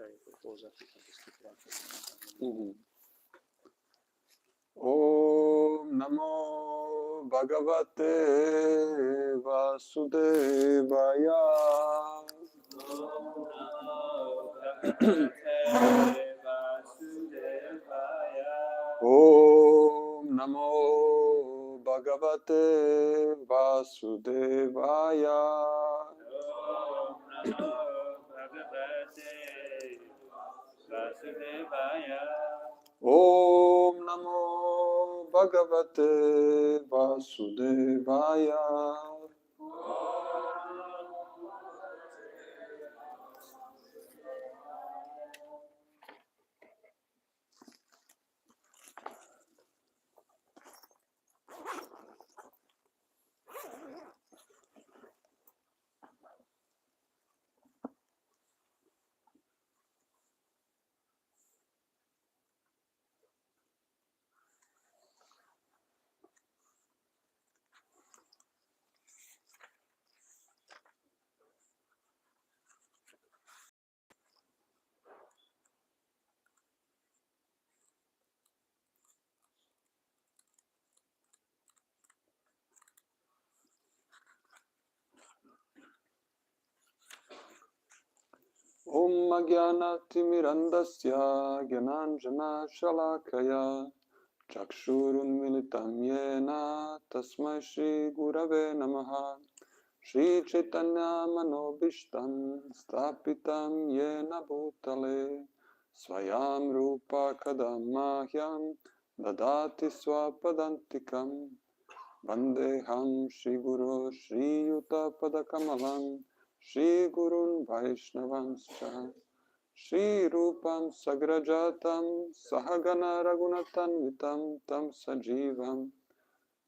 I propose that we can discuss that. Om Namo Bhagavate Vasudevaya. Om Namo Bhagavate Vasudevaya. Om Namo Bhagavate Vasudevaya. Om Agyanatimirandasya Gyananjana Shalakaya Chakshurunmilitam Yena Tasmai Shri Gurave Namaha. Shri Chaitanya Manobishtam Stapitam Yena Bhutale Swayam Rupa Kadamahyam Dadati Swapadantikam Vandeham Shri Guru Shri Yuta Padakamalam Shri Gurun Vaishnavanscha Shri Rupam Sagrajatam Sahagana Ragunatanvitam Tam Sajivam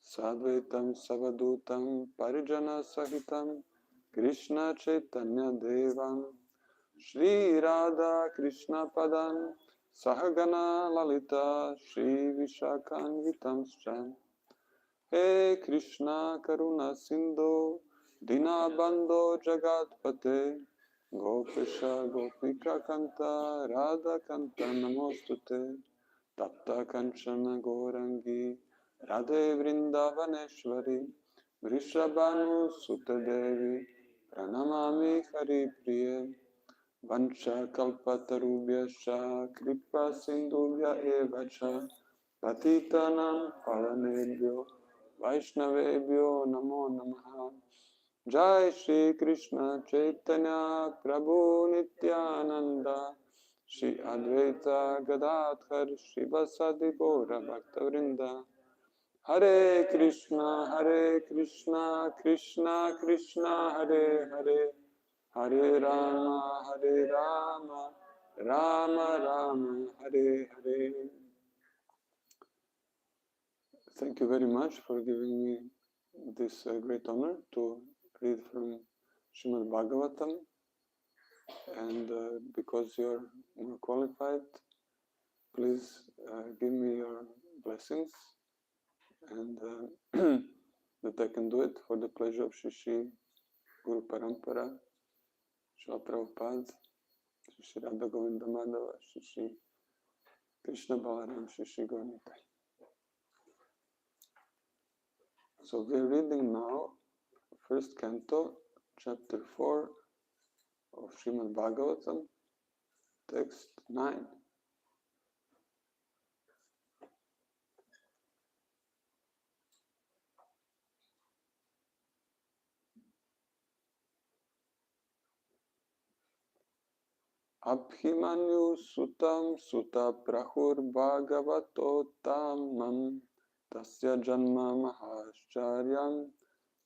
Sadvaitam Savadutam Parijana Sahitam Krishna Chaitanya Devam Shri Radha Krishna Padam Sahagana Lalita Shri Vishakhanvitam Scha He Krishna Karuna Sindhu Dinabandho Jagatpate Gopesha Gopika Kanta Radha Kanta Namostute Tapta Kanchana Gorangi Radhe Vrindavaneshwari Vrishabhanu Sutadevi Pranamami Hari Priye Vancha Kalpatarubhyascha Kripa Sindhubhya Evacha Patitanam Pavanebhyo Vaishnavebhyo Namo Namaha Jai Shri Krishna Chaitanya Prabhu Nityananda Shri Advaita Gadadhar Shivasadi Gaura Bhaktavrinda Hare Krishna Krishna Krishna Hare Hare Hare Rama Rama Rama Hare Hare. Thank you very much for giving me this great honor to read from Srimad Bhagavatam. And because you're more qualified, please give me your blessings and that I can do it for the pleasure of Shri Guru Parampara, Srila Prabhupada, Shri Radha Govinda Madhava, Shri Krishna Balaram, Shri Gaura Nitai. So we're reading now first canto, chapter 4 of Srimad Bhagavatam, text 9. Abhimanyu sutam suta prahur bhagavato tamam tasya janma mahascharyam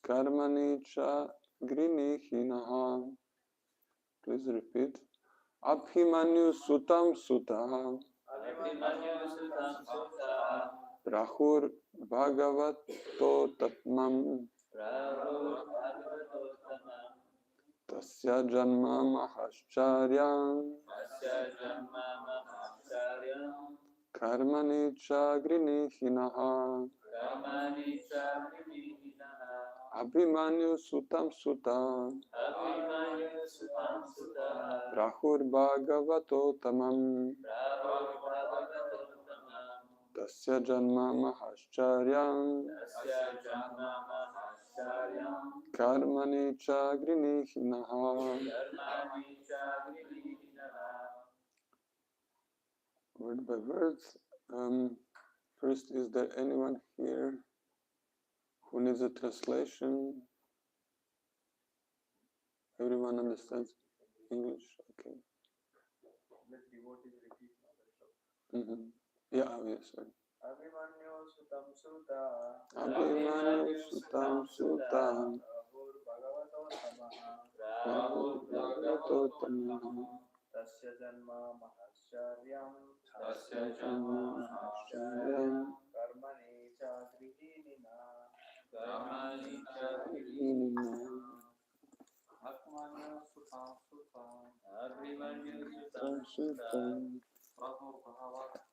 karmani cha grinihinaha. Please repeat. Abhimanyu sutam suta prahur bhagavato tamam tasya janma mahascharyam karmani cha grinihinaha. Abhimanyu sutam suta Prahur Bhagavatotamam Tasya Janma Mahascharyam Karmani Chagrinihinaha. Word by word. First, is there anyone here who needs a translation? Everyone understands English? Okay. Yeah, yes, sorry. Abhimanyu Sutam Suta Abhimanyu Sutam Sutam Prabhu Bhagavato Tamaha Tasya Janma Mahascharyam Mahascharyam Karmani Chagrihinina Abhimanyu Sutam Sutam Prabhu Bhagavatam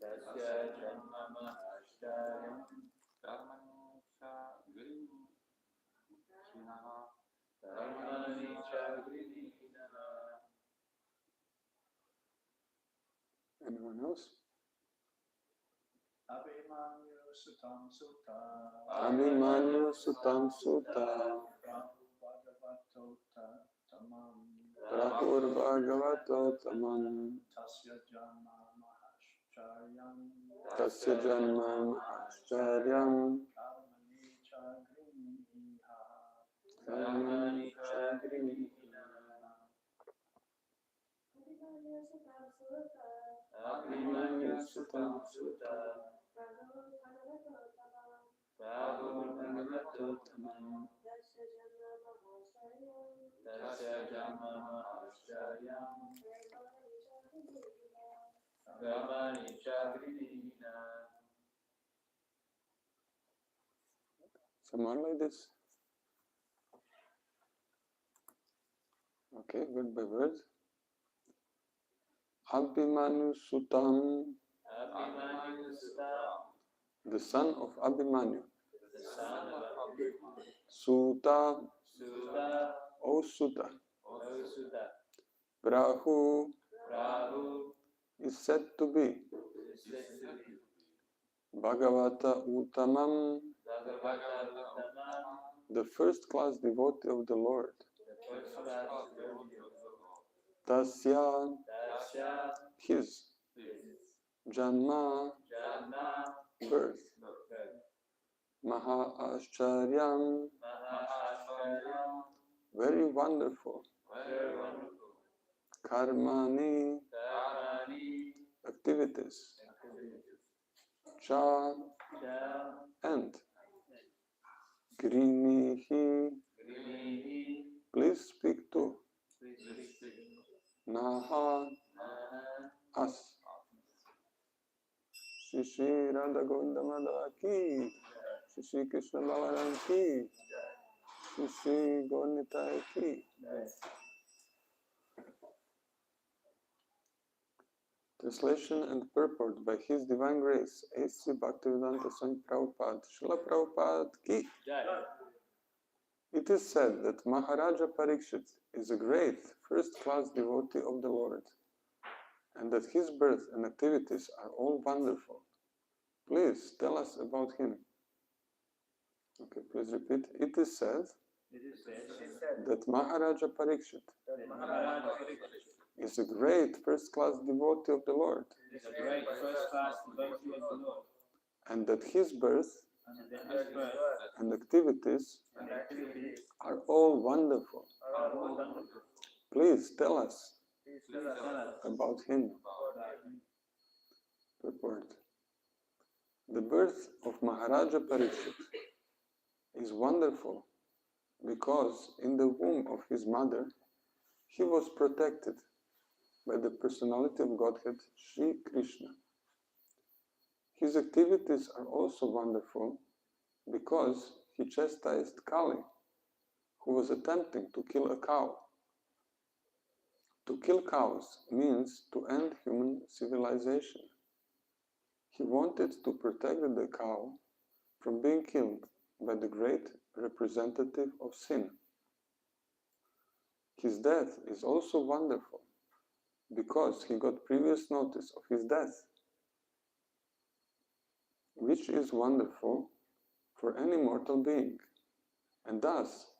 Tasya Janma Mahascharyam Karmani Chagrihinina. Anyone else? Abhimanyu Sutam Suta Abhimanyu Sutam Suta Prabhu Bhagavato Tamam Prabhur Bhagavato Tamam Tasya Janma Mahascharyam Tasya Janma Mahascharyam Karmani Chagrihinina Karmani Chagrinihina. Abhimanyu Sutam Suta Prabhu Bhagavato Tamam Tasya Janma Mahascharyam Karmani Chagrihinina. Someone like this? Okay, word by word. Abhimanyu Sutam, the son of Abhimanyu. Suta, O Suta. Prabhu is said to be Bhagavata Uttamam, the first class devotee of the Lord. Tasya, his, Janma, birth, Maha Ashcharyam, very wonderful, Karmani, activities, Cha, and Grinihi, please speak to Naha, us. Shri Radha Govinda Madhava ki, Shri Krishna Balaram ki, Shri Nitai ki. Translation and purport by His Divine Grace, A.C. Bhaktivedanta Swami Prabhupada, Srila Prabhupada ki. It is said that Maharaja Parikshit is a great first-class devotee of the Lord, and that his birth and activities are all wonderful. Please tell us about him. Okay, please repeat. It is said that Maharaja Parikshit is a great first-class devotee of the Lord, and that his birth and activities are all wonderful. Please tell us about him. Purport. The birth of Maharaja Parikshit is wonderful because in the womb of his mother he was protected by the personality of Godhead, Sri Krishna. His activities are also wonderful because he chastised Kali, who was attempting to kill a cow. To kill cows means to end human civilization. He wanted to protect the cow from being killed by the great representative of sin. His death is also wonderful because he got previous notice of his death, which is wonderful for any mortal being, and thus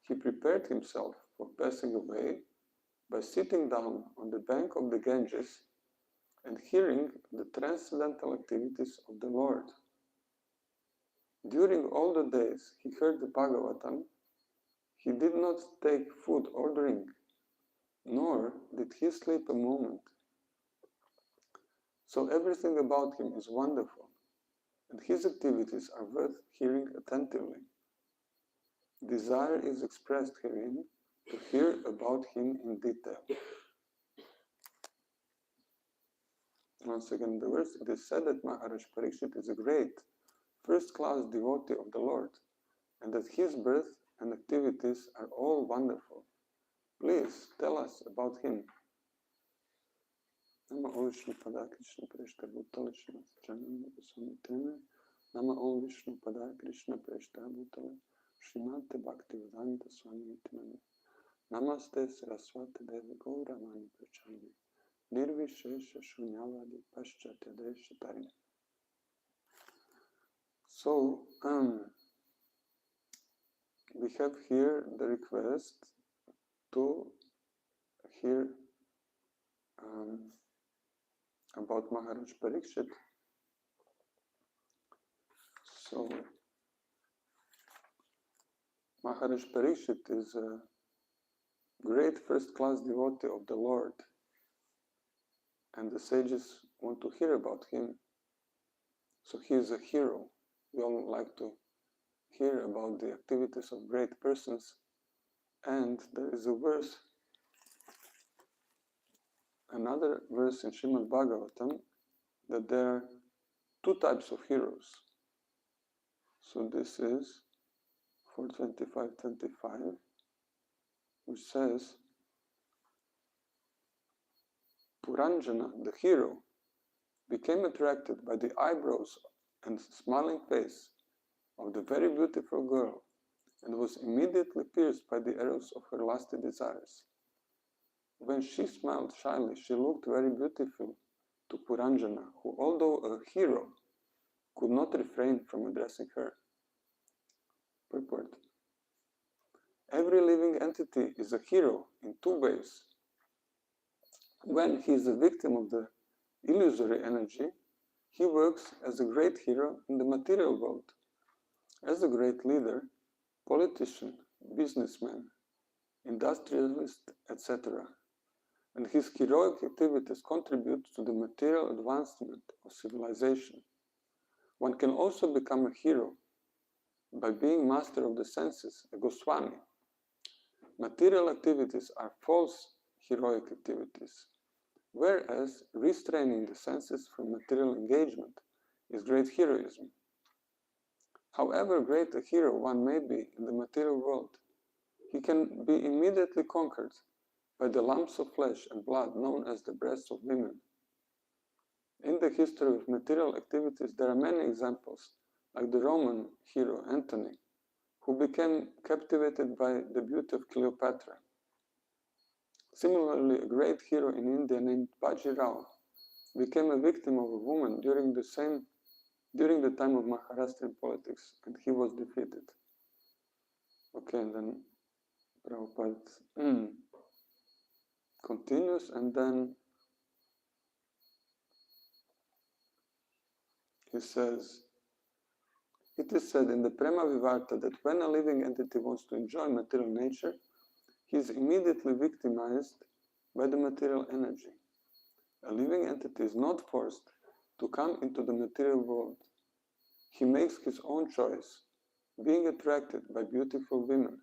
he prepared himself for passing away by sitting down on the bank of the Ganges and hearing the transcendental activities of the Lord. During all the days he heard the Bhagavatam, he did not take food or drink, nor did he sleep a moment. So everything about him is wonderful, and his activities are worth hearing attentively. Desire is expressed herein to hear about him in detail. Once again, the verse, it is said that Maharaj Parikshit is a great, first-class devotee of the Lord, and that his birth and activities are all wonderful. Please tell us about him. Nama Om Vishnu Pada Krishna Preshta Bhutala Srimati Charan Swamitena. Nama Om Vishnu Pada Krishna Preshta Bhutala Srimati Bhaktivedanta Swami Nityananda. Namaste Saraswati Devi Gauravani Pracharya. Nirvishesha Shunyavadi Paschatya Deshatari. So, we have here the request to hear about Maharaj Parikshit. So, Maharaj Parikshit is a great first-class devotee of the Lord, and the sages want to hear about him. So he is a hero. We all like to hear about the activities of great persons, and there is a verse, another verse in Srimad Bhagavatam, that there are two types of heroes. So this is 425-25, which says, Puranjana, the hero, became attracted by the eyebrows and smiling face of the very beautiful girl, and was immediately pierced by the arrows of her lusty desires. When she smiled shyly, she looked very beautiful to Puranjana, who, although a hero, could not refrain from addressing her. Purport. Every living entity is a hero in two ways. When he is a victim of the illusory energy, he works as a great hero in the material world, as a great leader, politician, businessman, industrialist, etc. And his heroic activities contribute to the material advancement of civilization. One can also become a hero by being master of the senses, a Goswami. Material activities are false heroic activities, whereas restraining the senses from material engagement is great heroism. However great a hero one may be in the material world, he can be immediately conquered by the lumps of flesh and blood known as the breasts of women. In the history of material activities, there are many examples, like the Roman hero Antony, who became captivated by the beauty of Cleopatra. Similarly, a great hero in India named Baji Rao became a victim of a woman during the time of Maharashtrian politics, and he was defeated. Okay, and then Prabhupada continues, and then he says, it is said in the Prema Vivarta that when a living entity wants to enjoy material nature, he is immediately victimized by the material energy. A living entity is not forced to come into the material world. He makes his own choice, being attracted by beautiful women.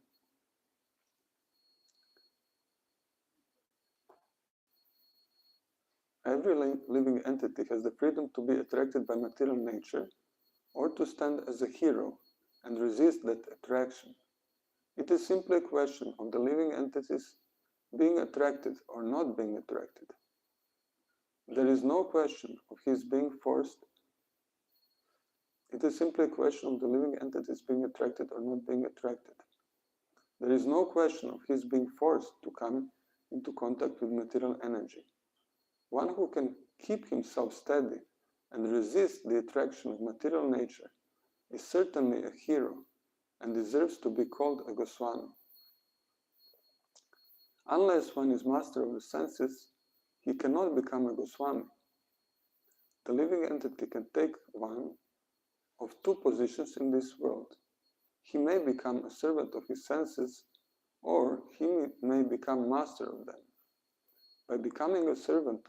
Every living entity has the freedom to be attracted by material nature, or to stand as a hero and resist that attraction. It is simply a question of the living entities being attracted or not being attracted. There is no question of his being forced It is simply a question of the living entities being attracted or not being attracted. There is no question of his being forced to come into contact with material energy. One who can keep himself steady and resist the attraction of material nature is certainly a hero and deserves to be called a Goswami. Unless one is master of the senses, he cannot become a Goswami. The living entity can take one of two positions in this world. He may become a servant of his senses, or he may become master of them. By becoming a servant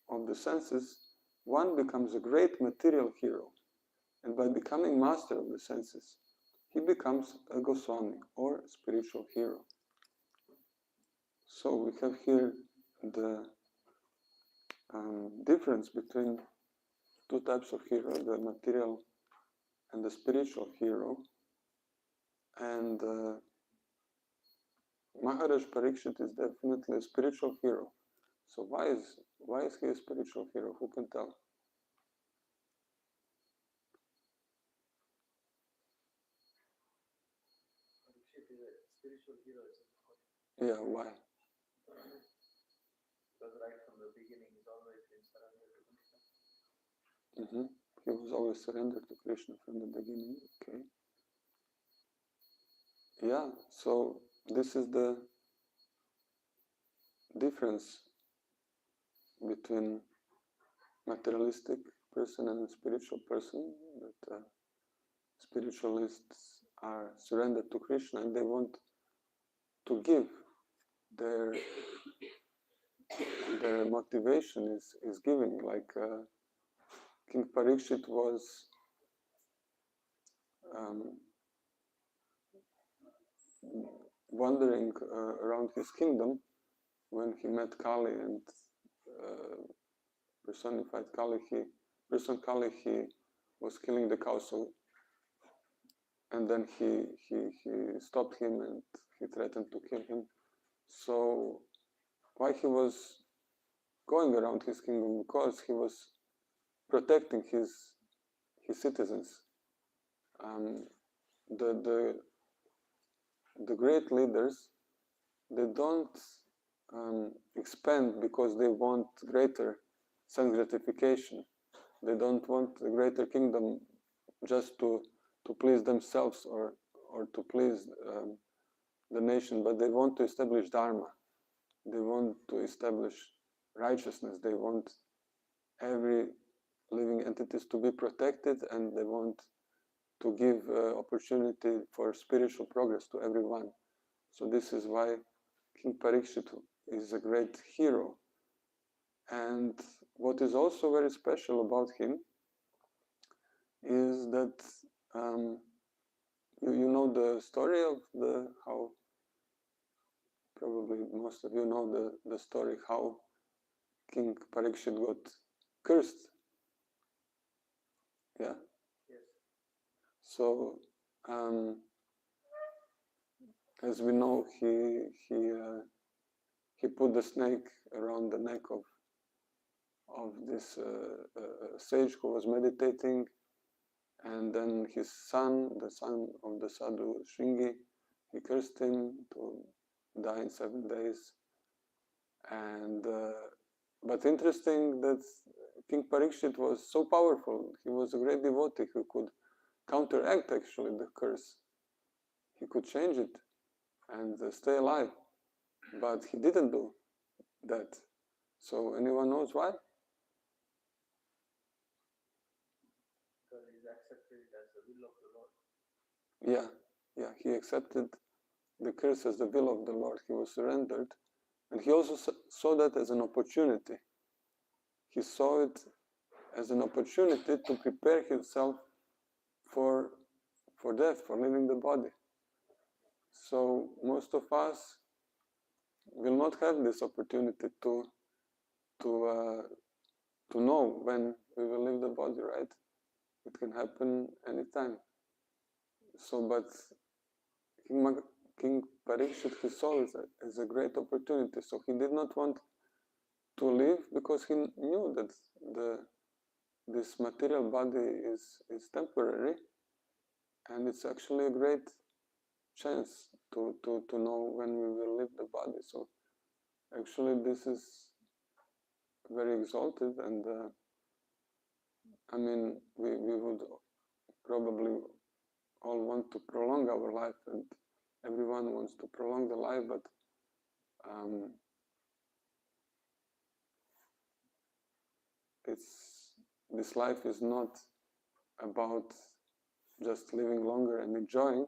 of the senses, one becomes a great material hero, and by becoming master of the senses, he becomes a Goswami, or spiritual hero. So we have here the difference between two types of hero, the material and the spiritual hero. And Maharaj Parikshit is definitely a spiritual hero. So why is he a spiritual hero? Who can tell? Parikshit is a spiritual hero. Yeah, why? Because right from the beginning he's always been surrendered to Krishna. He was always surrendered to Krishna from the beginning. Okay. Yeah, so this is the difference between materialistic person and a spiritual person, that spiritualists are surrendered to Krishna and they want to give their motivation is giving, like King Parikshit was wandering around his kingdom when he met Kali and personified Kali. He was killing the cow, so, and then he stopped him and he threatened to kill him. So why he was going around his kingdom? Because he was protecting his citizens. The great leaders, they don't expand because they want greater sense gratification. They don't want a greater kingdom just to please themselves or to please the nation, but they want to establish dharma. They want to establish righteousness. They want every living entities to be protected, and they want to give opportunity for spiritual progress to everyone. So this is why King Parikshit is a great hero. And what is also very special about him is that you know the story of how, probably most of you know the story how King Parikshit got cursed. Yeah? Yes. So as we know, he put the snake around the neck of this sage who was meditating, and then his son, the son of the sadhu Shringi, he cursed him to die in 7 days. And but interesting that King Parikshit was so powerful. He was a great devotee who could counteract actually the curse. He could change it and stay alive, but he didn't do that. So anyone knows why? Because he's accepted it as the will of the Lord. Yeah, he accepted the curse as the will of the Lord. He was surrendered, and he also saw that as an opportunity. He saw it as an opportunity to prepare himself for death, for leaving the body. So most of us will not have this opportunity to know when we will leave the body, right? It can happen anytime. So, but King Parikshit, he saw it as a great opportunity. So he did not want to leave because he knew that this material body is temporary, and it's actually a great chance to know when we will leave the body. So actually this is very exalted, and I mean, we would probably all want to prolong our life, and everyone wants to prolong the life, but this life is not about just living longer and enjoying,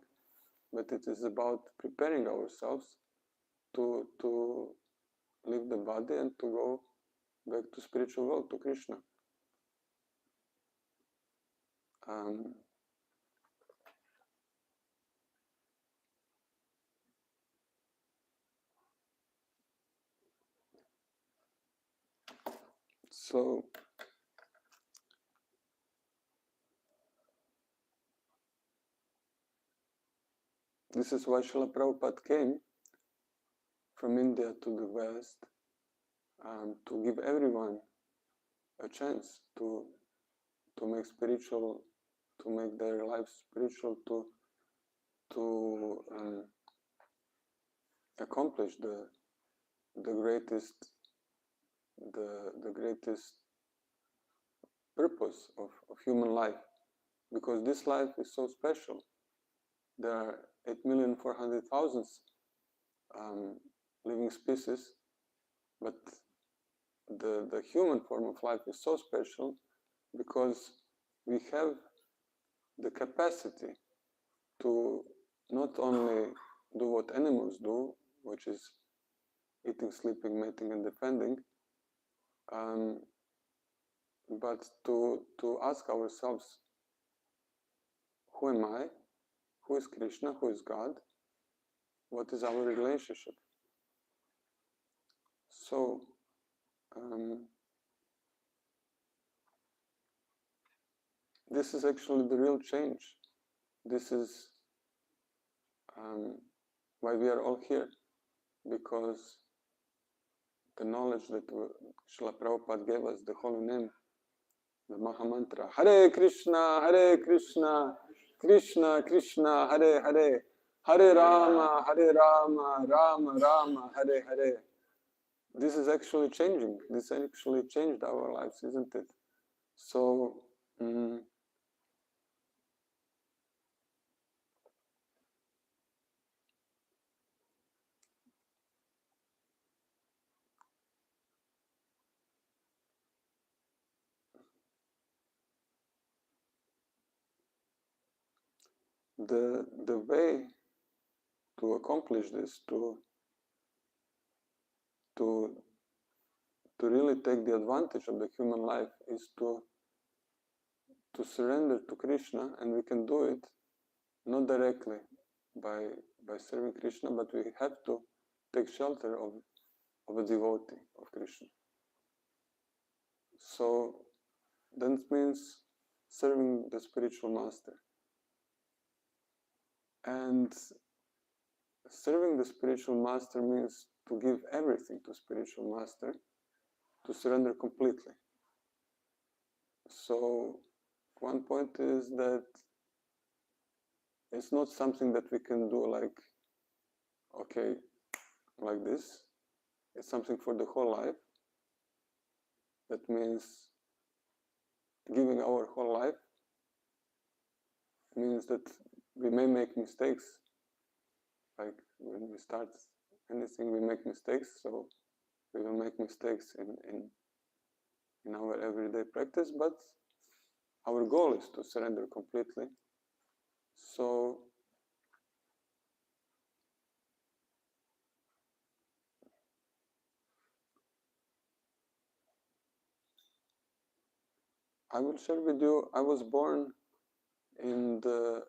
but it is about preparing ourselves to leave the body and to go back to spiritual world, to Krishna. So this is why Srila Prabhupada came from India to the West, to give everyone a chance to make spiritual, to make their lives spiritual, to accomplish the greatest purpose of human life, because this life is so special. There are 8,400,000 living species, but the human form of life is so special because we have the capacity to not only do what animals do, which is eating, sleeping, mating, and defending, but to ask ourselves, who am I? Who is Krishna? Who is God? What is our relationship? So, this is actually the real change. This is why we are all here, because the knowledge that Srila Prabhupada gave us, the holy name, the Mahamantra, Hare Krishna, Krishna Krishna, Hare Hare, Hare Rama, Rama Rama, Hare Hare. This is actually changing. This actually changed our lives, isn't it? So, the way to accomplish this, to really take the advantage of the human life, is to surrender to Krishna, and we can do it not directly by serving Krishna, but we have to take shelter of a devotee of Krishna. So that means serving the spiritual master. And serving the spiritual master means to give everything to spiritual master, to surrender completely. So one point is that it's not something that we can do like, okay, like this. It's something for the whole life. That means giving our whole life means that we may make mistakes. Like when we start anything, we make mistakes. So we will make mistakes in our everyday practice, but our goal is to surrender completely. So I will share with you, I was born in the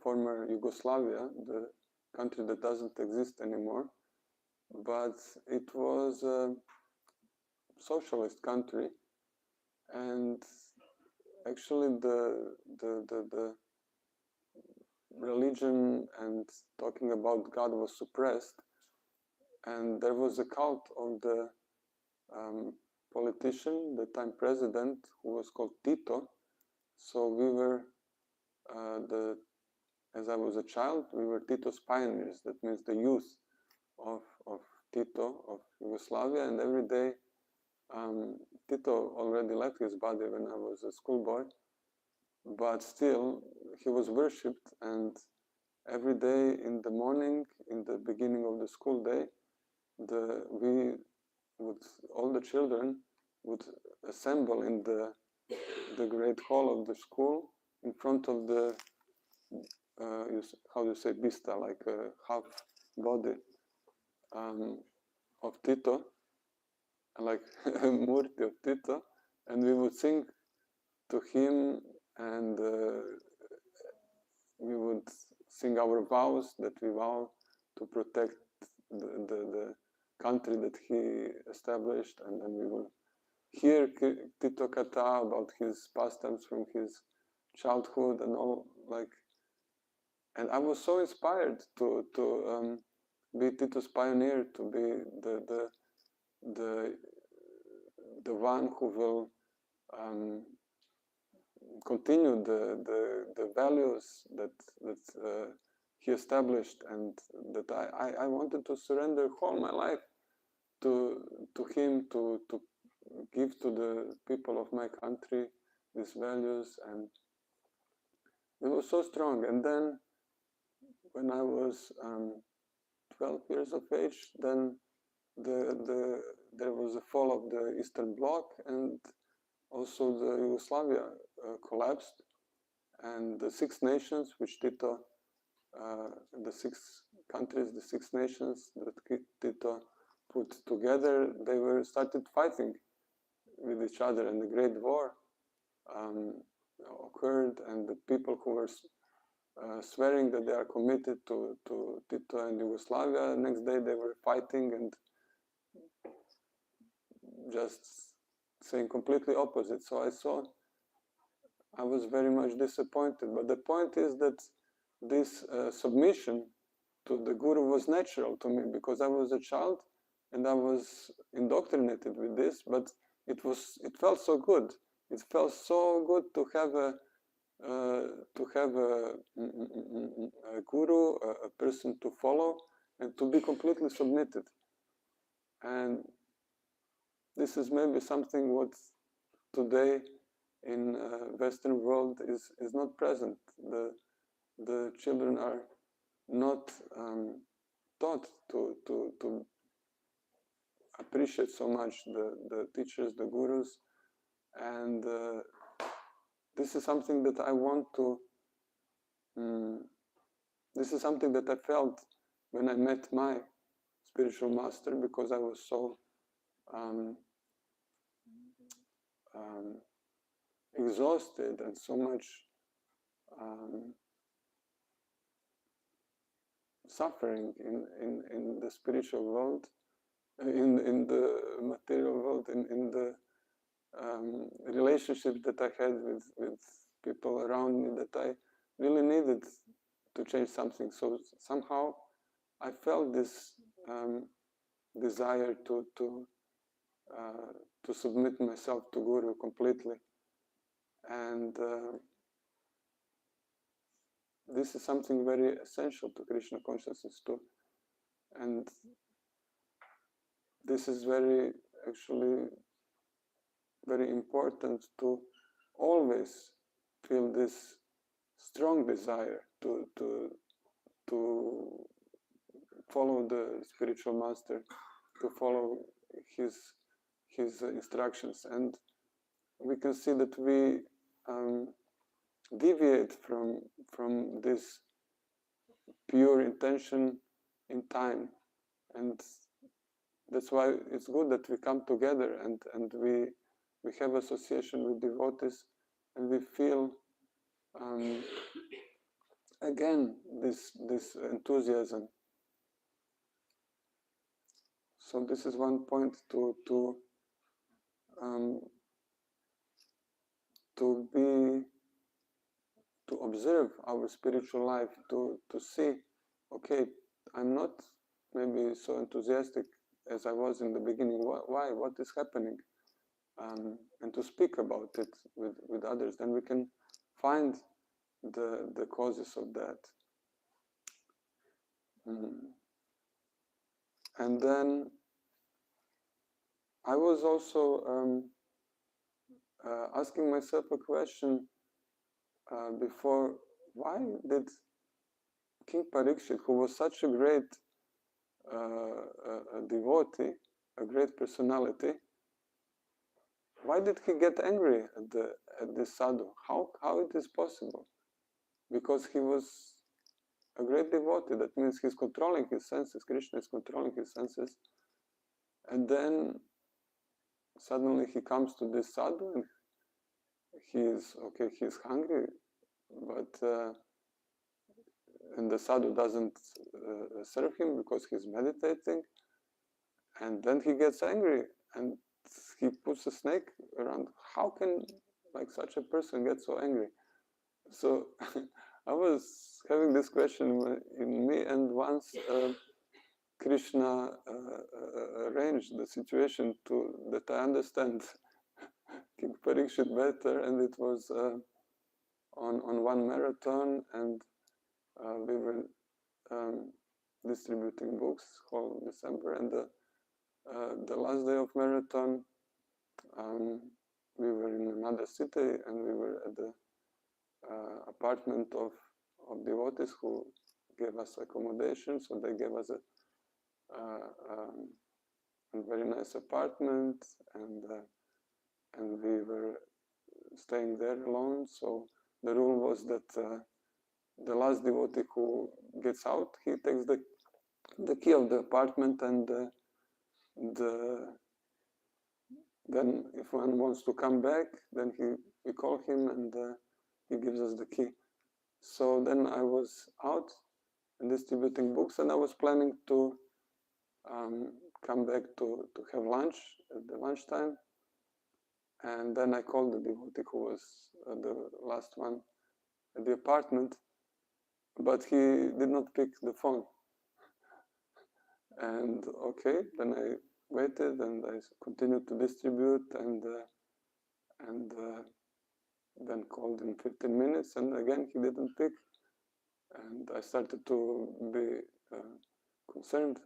former Yugoslavia, the country that doesn't exist anymore, but it was a socialist country, and actually the religion and talking about God was suppressed, and there was a cult of the politician, the time president, who was called Tito. So we were as I was a child, we were Tito's pioneers. That means the youth of Tito, of Yugoslavia. And every day, Tito already left his body when I was a schoolboy, but still he was worshipped. And every day in the morning, in the beginning of the school day, all the children would assemble in the great hall of the school in front of the how do you say bista, like a half body of Tito, like a murti of Tito, and we would sing to him, and we would sing our vows that we vow to protect the country that he established, and then we will hear Tito Kata about his pastimes from his childhood and all, like. And I was so inspired to be Tito's pioneer, to be the one who will continue the values that he established, and that I wanted to surrender all my life to him, to give to the people of my country these values, and it was so strong. And then when I was 12 years of age, then there was a fall of the Eastern Bloc, and also the Yugoslavia collapsed, and the Six Nations, which Tito, the six countries, the Six Nations that Tito put together, they started fighting with each other, and the Great War occurred, and the people who were swearing that they are committed to Tito and Yugoslavia, next day they were fighting and just saying completely opposite. So I was very much disappointed. But the point is that this submission to the Guru was natural to me, because I was a child and I was indoctrinated with this, but it felt so good. It felt so good to have a guru, a person to follow, and to be completely submitted. And this is maybe something what today in Western world is not present. The children are not taught to appreciate so much the teachers, the gurus, and this is something that I want to. This is something that I felt when I met my spiritual master, because I was so exhausted and so much suffering in the spiritual world, in the material world, in the relationship that I had with people around me, that I really needed to change something. So somehow I felt this desire to submit myself to Guru completely, and this is something very essential to Krishna consciousness too. And this is actually very important, to always feel this strong desire to follow the spiritual master, to follow his instructions. And we can see that we deviate from this pure intention in time, and that's why it's good that we come together and we have association with devotees, and we feel again this enthusiasm. So this is one point to observe our spiritual life, to see, okay, I'm not maybe so enthusiastic as I was in the beginning. Why? What is happening? and to speak about it with others, then we can find the causes of that. And then I was also asking myself a question before: why did King Parikshit, who was such a great devotee, a great personality, why did he get angry at this sadhu? How it is possible? Because he was a great devotee. That means he's controlling his senses. Krishna is controlling his senses, and then suddenly he comes to this sadhu, and he's hungry, but and the sadhu doesn't serve him because he's meditating, and then he gets angry and he puts a snake around. How can such a person get so angry? So I was having this question in me, and once Krishna arranged the situation to that I understand King Parikshit better, and it was on one marathon, and we were distributing books whole December, and the last day of marathon, we were in another city, and we were at the apartment of devotees who gave us accommodation. So they gave us a very nice apartment, and we were staying there alone. So the rule was that the last devotee who gets out, he takes the key of the apartment, and then if one wants to come back, then we call him, and he gives us the key. So then I was out and distributing books, and I was planning to come back to have lunch at the lunchtime. And then I called the devotee who was the last one at the apartment, but he did not pick the phone. And okay, then I waited, and I continued to distribute, and then called in 15 minutes, and again he didn't pick, and I started to be concerned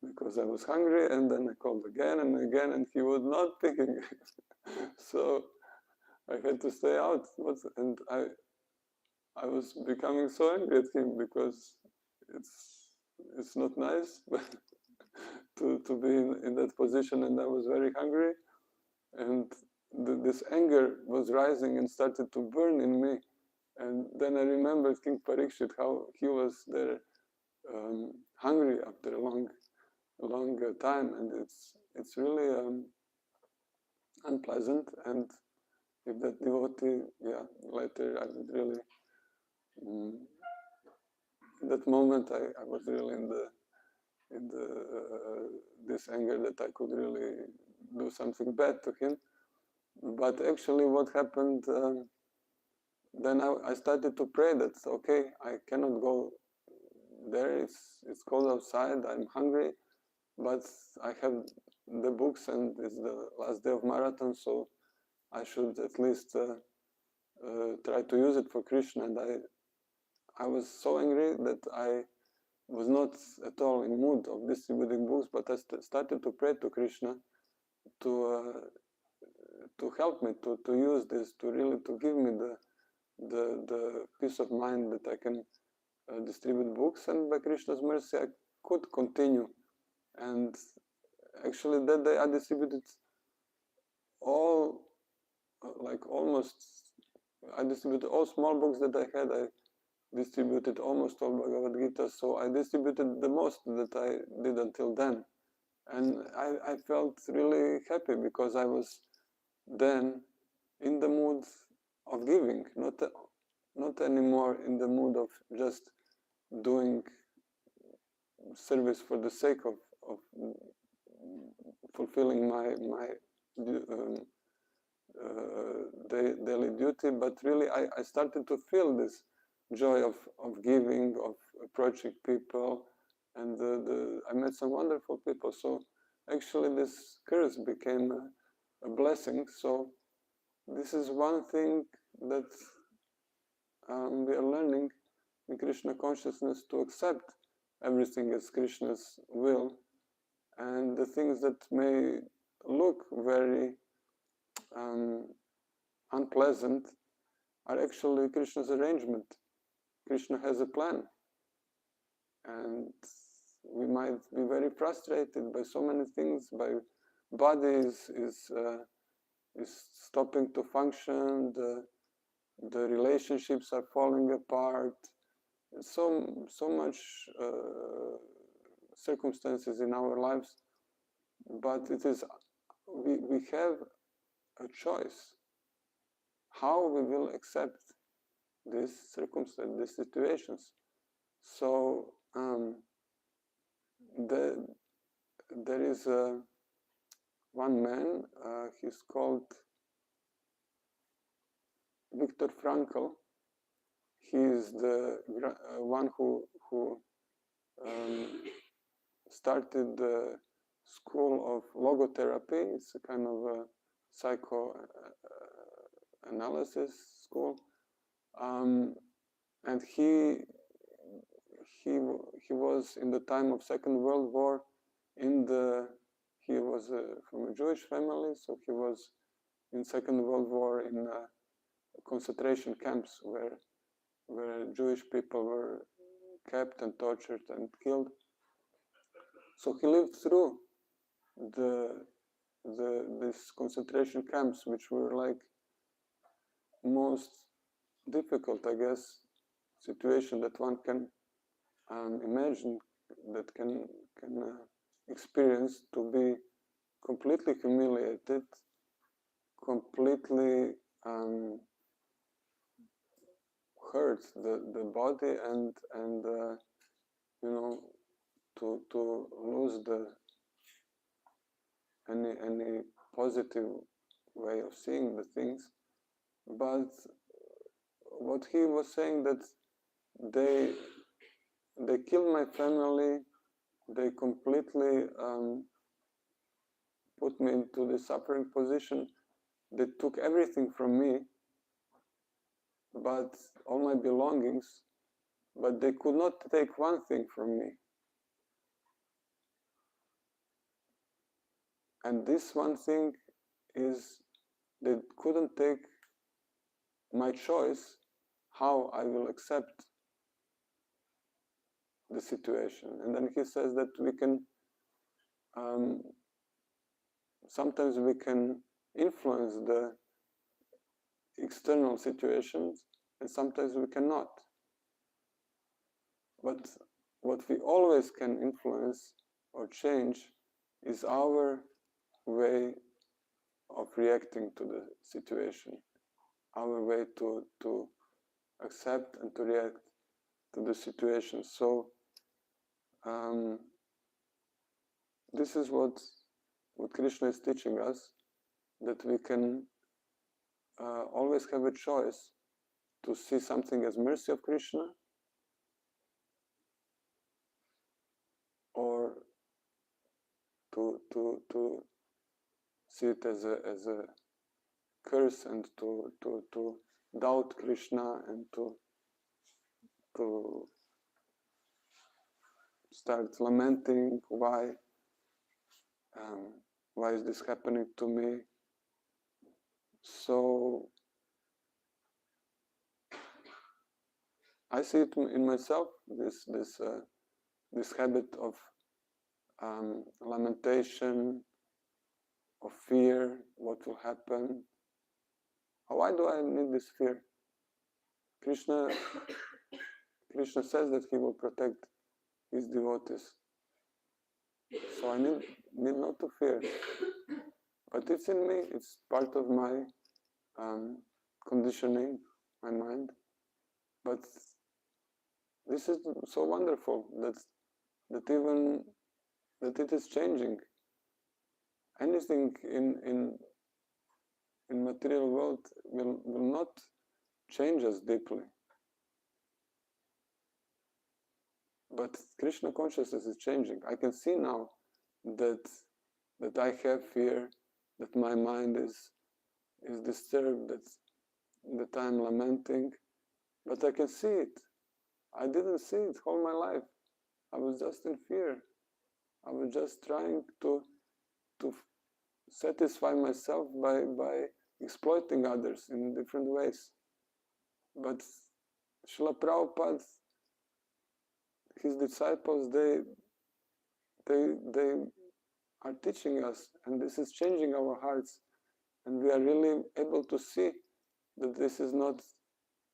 because I was hungry, and then I called again and again, and he was not picking. So I had to stay out, and I was becoming so angry at him, because it's not nice to be in that position, and I was very hungry, and this anger was rising and started to burn in me. And then I remembered King Parikshit, how he was there hungry after a long time, and it's really unpleasant. And if that devotee, later I would really, in that moment I was really in this anger that I could really do something bad to him. But actually what happened, then I started to pray that, okay, I cannot go there, it's cold outside, I'm hungry, but I have the books, and it's the last day of marathon, so I should at least try to use it for Krishna. And I was so angry that I was not at all in mood of distributing books, but I started to pray to Krishna to help me to use this, to really to give me the peace of mind that I can distribute books, and by Krishna's mercy I could continue. And actually that day I distributed all, I distributed all small books that I had. I distributed almost all Bhagavad Gita, so I distributed the most that I did until then. And I felt really happy, because I was then in the mood of giving, not anymore in the mood of just doing service for the sake of fulfilling my daily duty, but really I started to feel this joy of giving, of approaching people, and I met some wonderful people. So actually this curse became a blessing. So this is one thing that we are learning in Krishna consciousness, to accept everything as Krishna's will, and the things that may look very unpleasant are actually Krishna's arrangement. Krishna has a plan, and we might be very frustrated by so many things. By body is stopping to function. The relationships are falling apart. So much circumstances in our lives, but it is we have a choice how we will accept these circumstances, these situations. So there is one man, he's called Viktor Frankl. He is the one who started the school of logotherapy. It's a kind of a psychoanalysis school, and he was in the time of Second World War. He was from a Jewish family, so he was in Second World War in concentration camps where Jewish people were kept and tortured and killed. So he lived through these concentration camps, which were like most difficult, I guess, situation that one can imagine, that can experience, to be completely humiliated, completely hurt the body, and to lose any positive way of seeing the things. But what he was saying, that they killed my family, they completely put me into the suffering position, they took everything from me, but all my belongings, but they could not take one thing from me. And this one thing is, they couldn't take my choice how I will accept the situation. And then he says that we can, sometimes we can influence the external situations, and sometimes we cannot. But what we always can influence or change is our way of reacting to the situation, our way to accept and to react to the situation. So this is what Krishna is teaching us, that we can always have a choice to see something as mercy of Krishna, or to see it as a curse, and to doubt Krishna, and to start lamenting why is this happening to me. So I see it in myself, this habit of lamentation, of fear, what will happen. Why do I need this fear? Krishna says that he will protect his devotees. So I need not to fear. But it's in me, it's part of my conditioning, my mind. But this is so wonderful that it is changing. Anything in material world will not change us deeply. But Krishna consciousness is changing. I can see now that I have fear, that my mind is disturbed, that I'm lamenting, but I can see it. I didn't see it all my life. I was just in fear. I was just trying to satisfy myself by exploiting others in different ways. But Srila Prabhupada, his disciples, they are teaching us, and this is changing our hearts, and we are really able to see that this is not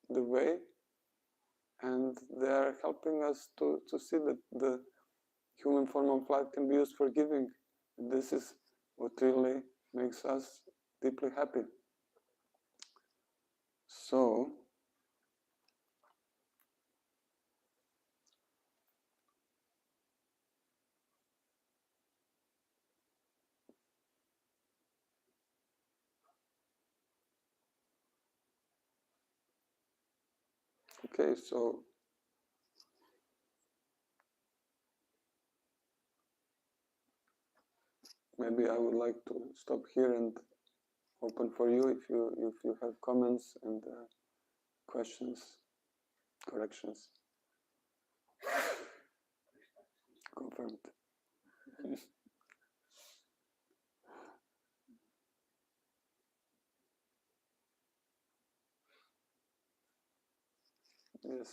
the way, and they are helping us to see that the human form of life can be used for giving. This is what really makes us deeply happy. So, okay, so maybe I would like to stop here and open for you if you have comments and questions, corrections. Confirmed. Yes.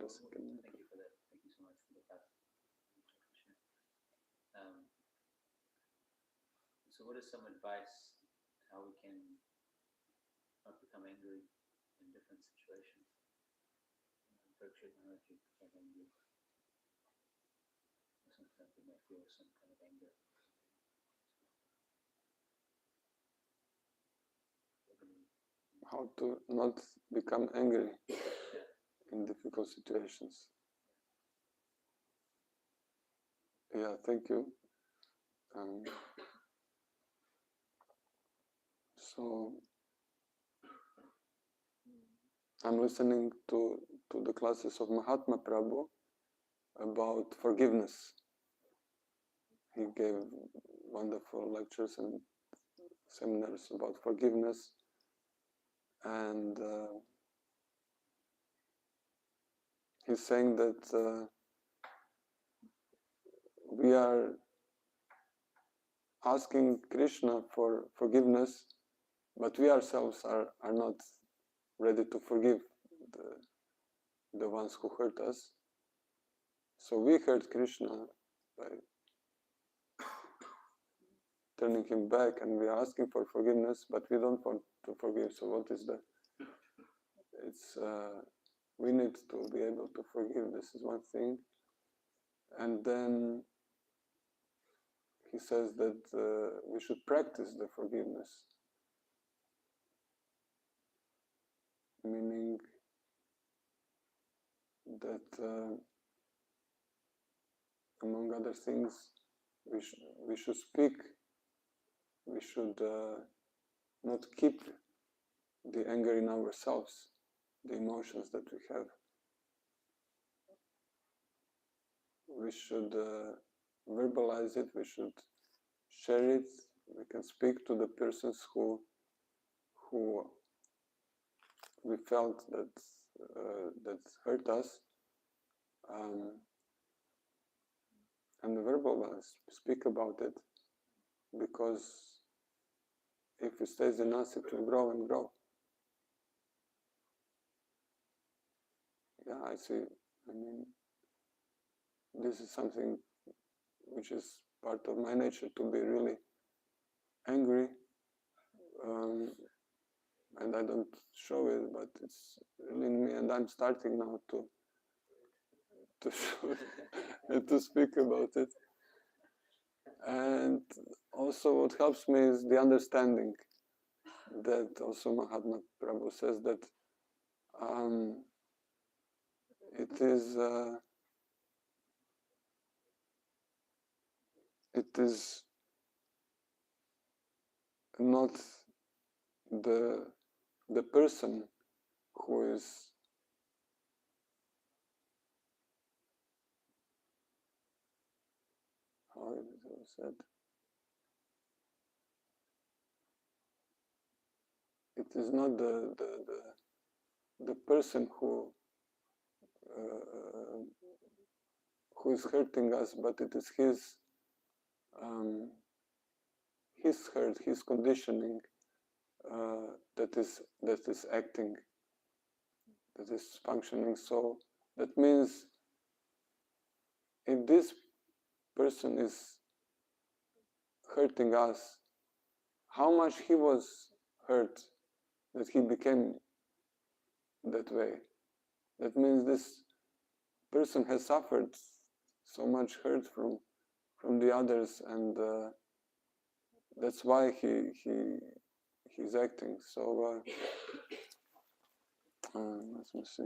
So, thank you for that. Thank you so much for the clarification. So what is some advice how we can not become angry in different situations? Sometimes we may feel some kind of anger. How to not become angry in difficult situations. Yeah, thank you. So I'm listening to the classes of Mahatma Prabhu about forgiveness. He gave wonderful lectures and seminars about forgiveness, and he's saying that we are asking Krishna for forgiveness, but we ourselves are not ready to forgive the ones who hurt us. So we hurt Krishna by turning him back, and we are asking for forgiveness, but we don't want to forgive. So what is the? It's we need to be able to forgive. This is one thing, and then he says that we should practice the forgiveness, meaning that among other things, we should speak. We should not keep the anger in ourselves, the emotions that we have. We should verbalize it, we should share it, we can speak to the persons who we felt that hurt us, and verbalize, speak about it, because if it stays in us, it will grow and grow. Yeah, I see. I mean, this is something which is part of my nature, to be really angry, and I don't show it, but it's really in me, and I'm starting now to show it and to speak about it. And also what helps me is the understanding that also Mahatma Prabhu says that it is not the person who is how is it said? it is not the person who is hurting us, but it is his hurt, his conditioning that is acting, that is functioning. So that means if this person is hurting us, how much he was hurt that he became that way. That means this person has suffered so much hurt from the others, and that's why he's acting. So let me see.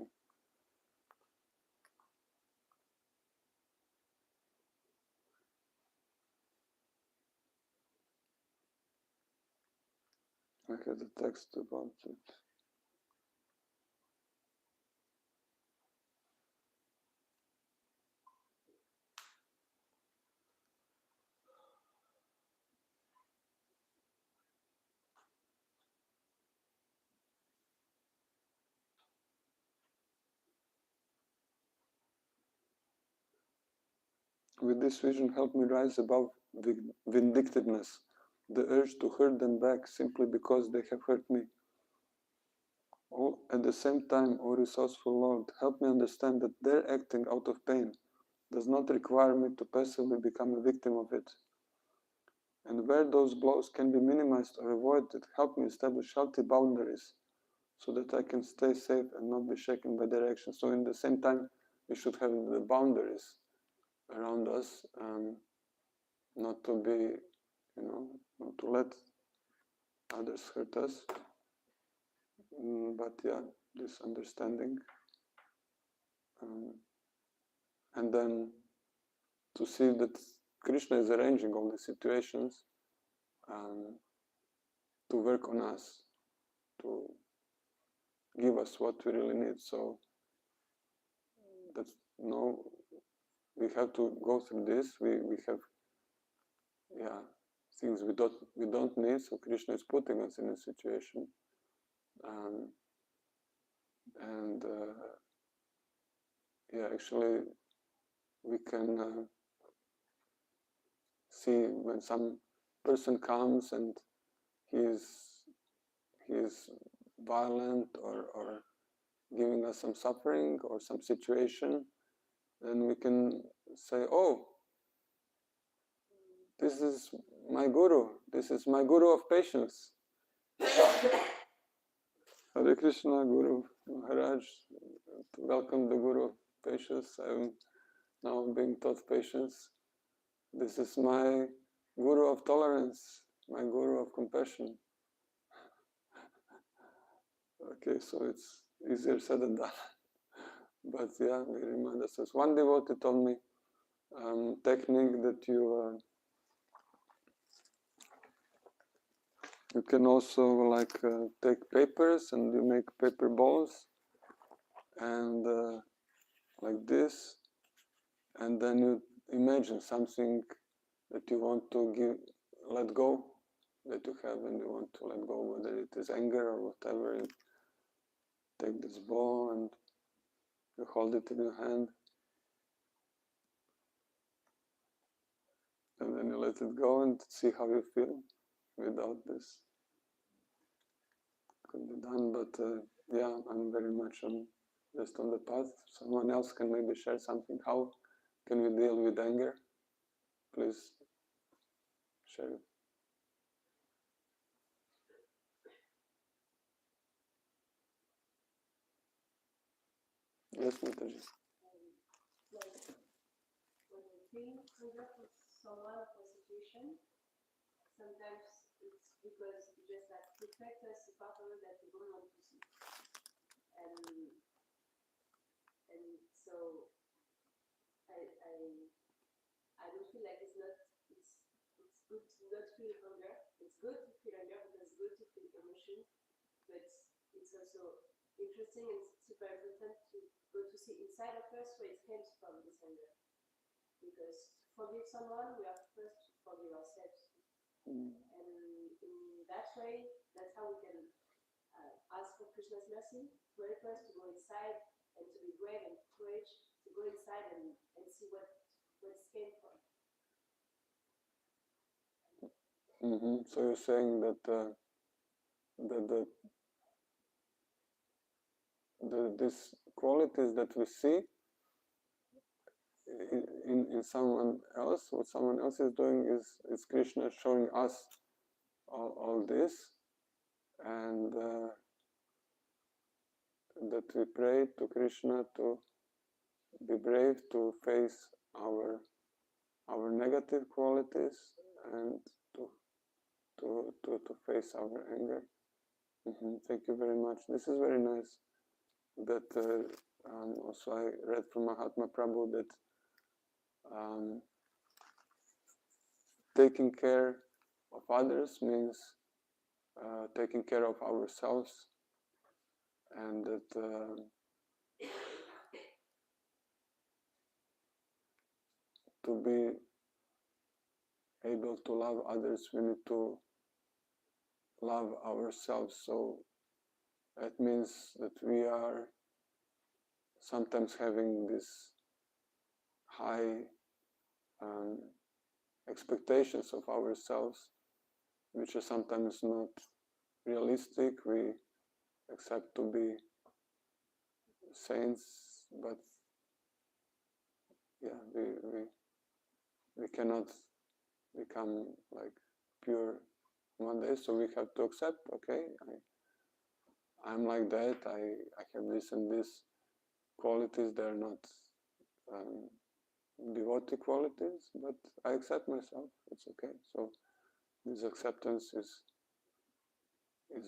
I had a text about it. With this vision, help me rise above vindictiveness, the urge to hurt them back simply because they have hurt me. At the same time, O resourceful Lord, help me understand that their acting out of pain does not require me to passively become a victim of it. And where those blows can be minimized or avoided, help me establish healthy boundaries so that I can stay safe and not be shaken by their actions. So in the same time, we should have the boundaries around us, not to be, not to let others hurt us. But yeah, this understanding. And then to see that Krishna is arranging all the situations to work on us, to give us what we really need. So that's we have to go through this. We have things we don't need. So Krishna is putting us in a situation, and actually we can see when some person comes and he is violent or giving us some suffering or some situation, then we can say, oh, this is my guru. This is my guru of patience. Hare Krishna, Guru Maharaj, to welcome the guru of patience. I'm now being taught patience. This is my guru of tolerance, my guru of compassion. Okay, so it's easier said than done. But yeah, we remind ourselves. One devotee told me technique that you can also take papers and you make paper balls and like this, and then you imagine something that you want to let go, that you have and you want to let go, whether it is anger or whatever. You take this ball and you hold it in your hand, and then you let it go and see how you feel without this. Could be done, but yeah, I'm very much just on the path. Someone else can maybe share something. How can we deal with anger? Please share it. Yes, Nitaji. When we feel anger for someone or situation, sometimes it's because it just reflects us a part of it that we don't want to see. And so I don't feel like it's good to not feel anger. It's good to feel anger because it's good to feel emotion, but it's also interesting and super important to go to see inside of us where it comes from, this anger. Because to forgive someone, we have first to forgive ourselves. And in that way, that's how we can ask for Krishna's mercy, pray first to go inside and to be brave and courage to go inside and see what's came from. So you're saying that these qualities that we see in someone else, what someone else is doing is Krishna showing us all this, and that we pray to Krishna to be brave to face our negative qualities and to face our anger. Thank you very much. This is very nice. That also I read from Mahatma Prabhu that taking care of others means taking care of ourselves, and that to be able to love others, we need to love ourselves. So that means that we are sometimes having this high expectations of ourselves, which are sometimes not realistic. We accept to be saints, but yeah, we cannot become like pure one day. So we have to accept, okay, I'm like that. I have this and this qualities. They are not devotee qualities, but I accept myself. It's okay. So this acceptance is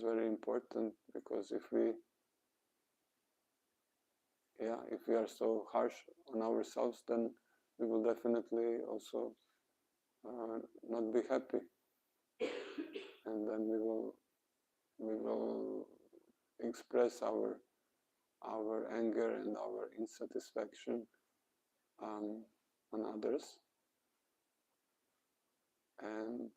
very important, because if we are so harsh on ourselves, then we will definitely also not be happy, and then we will express our anger and our insatisfaction on others. And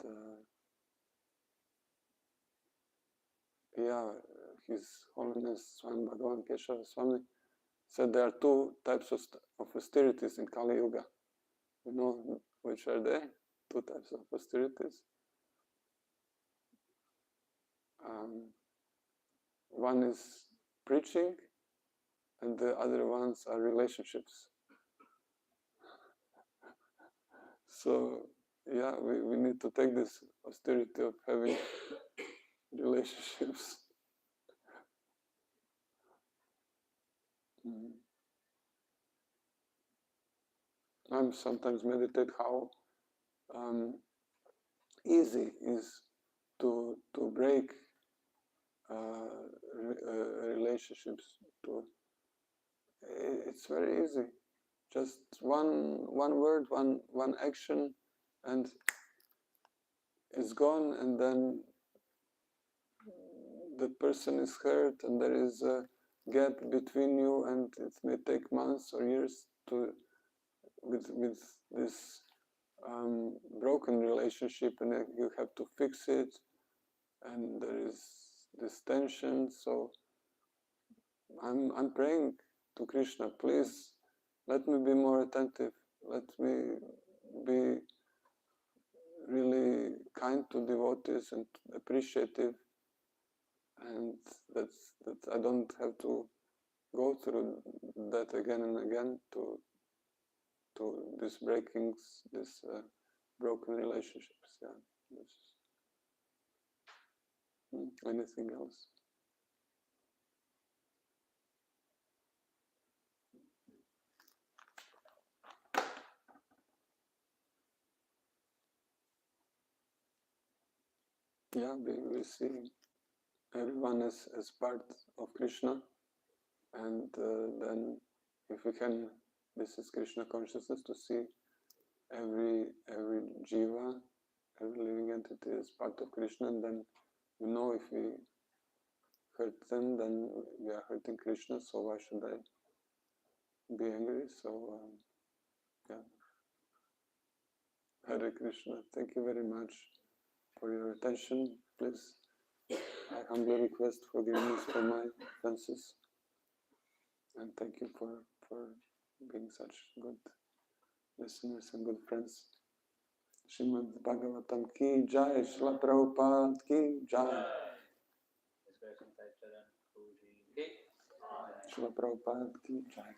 His Holiness Swami Bhagavan Keshava Swami said there are two types of austerities in Kali Yuga. You know which are they? Two types of austerities. One is preaching, and the other ones are relationships. So we need to take this austerity of having relationships. I sometimes meditate how easy is to break relationships. It's very easy. Just one word, one action, and it's gone. And then the person is hurt, and there is a gap between you, and it may take months or years with this broken relationship, and you have to fix it, and there is this tension. So I'm praying to Krishna, please let me be more attentive, let me be really kind to devotees and appreciative, and that I don't have to go through that again and again to these breakings, these broken relationships. Anything else? We see everyone as part of Krishna, and then if we can, this is Krishna consciousness, to see every jiva, every living entity is part of Krishna, and then we know if we hurt them, then we are hurting Krishna, so why should I be angry? So, Hare Krishna. Thank you very much for your attention. Please I humbly request forgiveness for my offenses. And thank you for being such good listeners and good friends. Srimad Bhagavatam ki jai, Srila Prabhupada ki jai. His grace Nitai Charan, Prabhu ji. Srila Prabhupada ki jai.